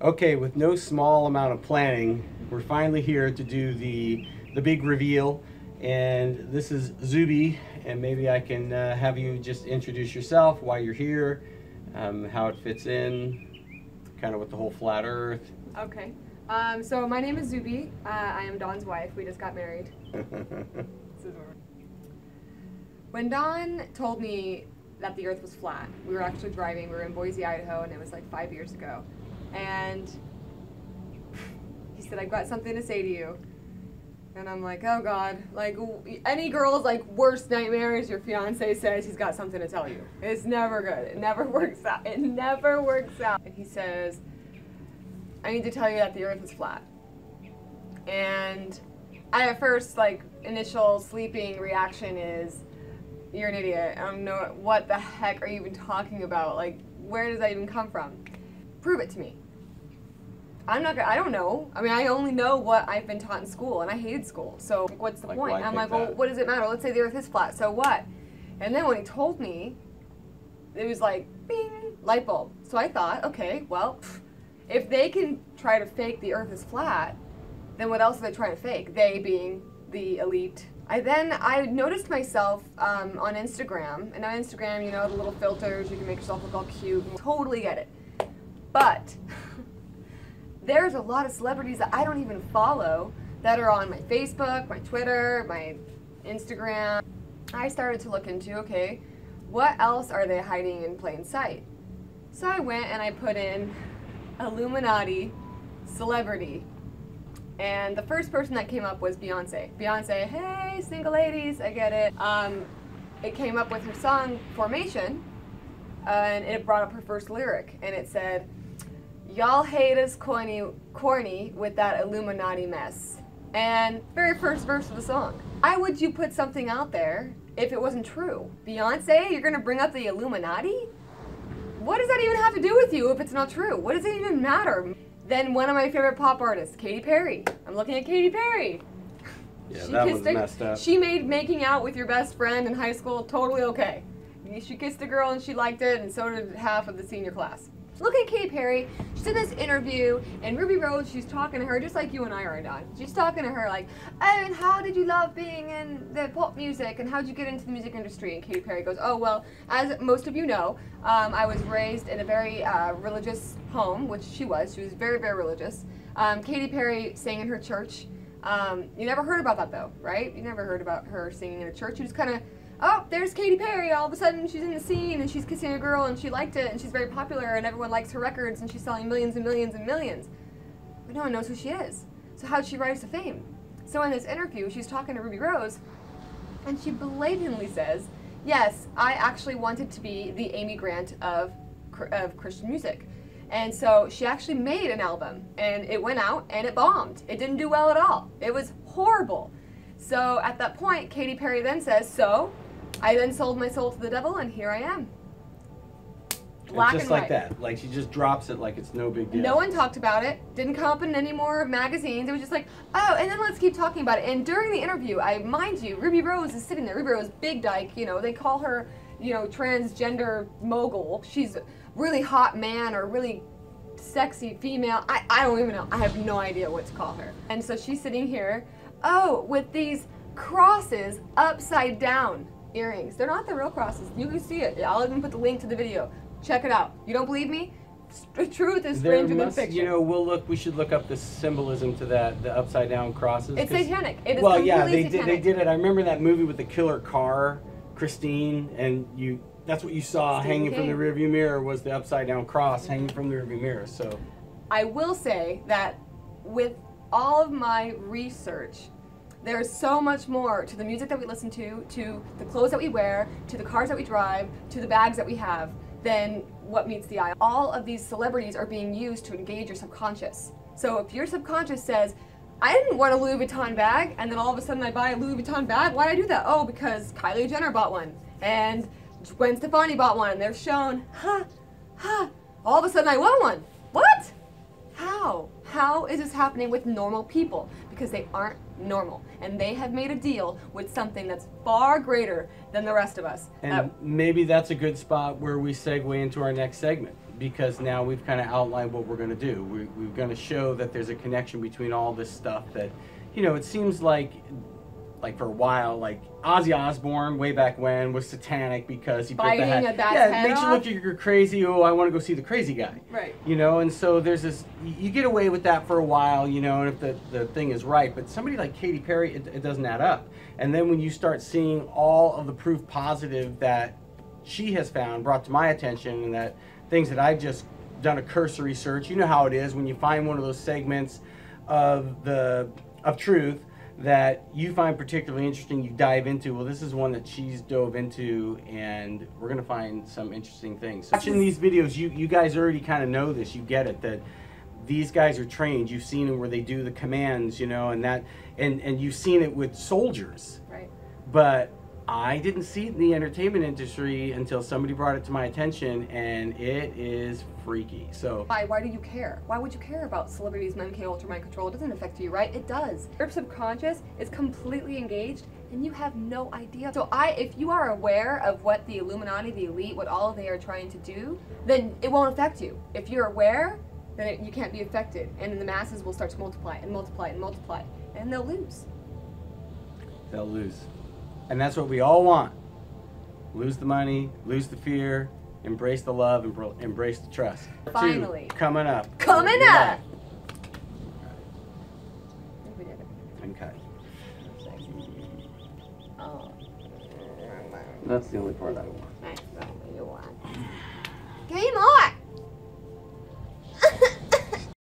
Okay, with no small amount of planning, we're finally here to do the big reveal. And this is Zuby, and maybe I can have you just introduce yourself, why you're here, how it fits in, kind of with the whole flat Earth. Okay. So my name is Zuby. I am Dawn's wife. We just got married. When Dawn told me that the Earth was flat, we were actually driving. We were in Boise, Idaho, and it was like 5 years ago. And he said, "I've got something to say to you." And I'm like, oh God, like any girl's like worst nightmare is your fiance says he's got something to tell you. It's never good. It never works out. It never works out. And he says, "I need to tell you that the Earth is flat." And I at first, like, initial sleeping reaction is, you're an idiot. I don't know, what the heck are you even talking about? Like, where does that even come from? Prove it to me. I don't know. I mean, I only know what I've been taught in school, and I hated school. So what's the point? I'm like, well, what does it matter? Let's say the Earth is flat, so what? And then when he told me, it was like, bing, light bulb. So I thought, okay, well, if they can try to fake the Earth is flat, then what else are they trying to fake? They being the elite. I noticed myself on Instagram, and on Instagram, you know, the little filters, you can make yourself look all cute. Totally get it. But there's a lot of celebrities that I don't even follow that are on my Facebook, my Twitter, my Instagram. I started to look into, okay, what else are they hiding in plain sight? So I went and I put in Illuminati celebrity. And the first person that came up was Beyonce. Beyonce, hey, single ladies, I get it. It came up with her song, Formation, and it brought up her first lyric, and it said, "Y'all hate us corny with that Illuminati mess." And very first verse of the song. Why would you put something out there if it wasn't true? Beyonce, you're gonna bring up the Illuminati? What does that even have to do with you if it's not true? What does it even matter? Then one of my favorite pop artists, Katy Perry. I'm looking at Katy Perry. Yeah, that was messed up. She made making out with your best friend in high school totally okay. She kissed a girl and she liked it, and so did half of the senior class. Look at Katy Perry. She's in this interview, and Ruby Rose, she's talking to her just like you and I are, Dawn. She's talking to her like, "Oh, and how did you love being in the pop music, and how did you get into the music industry?" And Katy Perry goes, "Oh, well, as most of you know, I was raised in a very religious home," which she was. She was very, very religious. Katy Perry sang in her church. You never heard about that, though, right? You never heard about her singing in a church. You just kind of, oh, there's Katy Perry. All of a sudden, she's in the scene, and she's kissing a girl, and she liked it, and she's very popular, and everyone likes her records, and she's selling millions and millions and millions. But no one knows who she is. So how'd she rise to fame? So in this interview, she's talking to Ruby Rose, and she blatantly says, yes, I actually wanted to be the Amy Grant of Christian music. And so she actually made an album, and it went out, and it bombed. It didn't do well at all. It was horrible. So at that point, Katy Perry then says, so I then sold my soul to the devil, and here I am. Black just and like white. that. Like, she just drops it like it's no big deal. No one talked about it. Didn't come up in any more magazines. It was just like, oh, and then let's keep talking about it. And during the interview, mind you, Ruby Rose is sitting there. Ruby Rose, big dyke, you know, they call her, you know, transgender mogul. She's a really hot man or really sexy female. I don't even know. I have no idea what to call her. And so she's sitting here, oh, with these crosses upside down earrings. They're not the real crosses. You can see it. I'll even put the link to the video. Check it out. You don't believe me? The truth is stranger than fiction. You know, we should look up the symbolism to that, the upside down crosses. It's satanic. It is well, yeah, satanic. they did it. I remember that movie with the killer car, Christine, and that's what you saw hanging from the rearview mirror was the upside down cross hanging from the rearview mirror. So I will say that with all of my research, there's so much more to the music that we listen to the clothes that we wear, to the cars that we drive, to the bags that we have, than what meets the eye. All of these celebrities are being used to engage your subconscious. So if your subconscious says, I didn't want a Louis Vuitton bag, and then all of a sudden I buy a Louis Vuitton bag, why did I do that? Oh, because Kylie Jenner bought one, and Gwen Stefani bought one, and they're shown, all of a sudden I want one. What? How? How is this happening with normal people? Because they aren't normal, and they have made a deal with something that's far greater than the rest of us. And maybe that's a good spot where we segue into our next segment, because now we've kind of outlined what we're going to do. We're going to show that there's a connection between all this stuff that, you know, it seems like for a while, like Ozzy Osbourne way back when was satanic because he biting bit the a head. bat's Yeah, head it makes off? you look like you're crazy. Oh, I want to go see the crazy guy. Right. You know, and so there's this, you get away with that for a while, you know, and if the thing is right, but somebody like Katy Perry, it doesn't add up. And then when you start seeing all of the proof positive that she has found, brought to my attention, and that things that I've just done a cursory search, you know how it is when you find one of those segments of truth that you find particularly interesting, you dive into. Well, this is one that she's dove into, and we're gonna find some interesting things. Watching these videos, you guys already kind of know this. You get it, that these guys are trained. You've seen them where they do the commands, you know, and you've seen it with soldiers. Right. But I didn't see it in the entertainment industry until somebody brought it to my attention, and it is freaky. So Why do you care? Why would you care about celebrities' MK Ultra mind control? It doesn't affect you, right? It does. Your subconscious is completely engaged, and you have no idea. So if you are aware of what the Illuminati, the elite, what all they are trying to do, then it won't affect you. If you're aware, then you can't be affected, and then the masses will start to multiply and multiply and multiply, and they'll lose. they'll lose. And that's what we all want. Lose the money, lose the fear, embrace the love, embrace the trust. Finally. 2, coming up. Coming Yeah. up! I think we did it. Okay. Oh. That's the only part I want. That's what you want. Game on!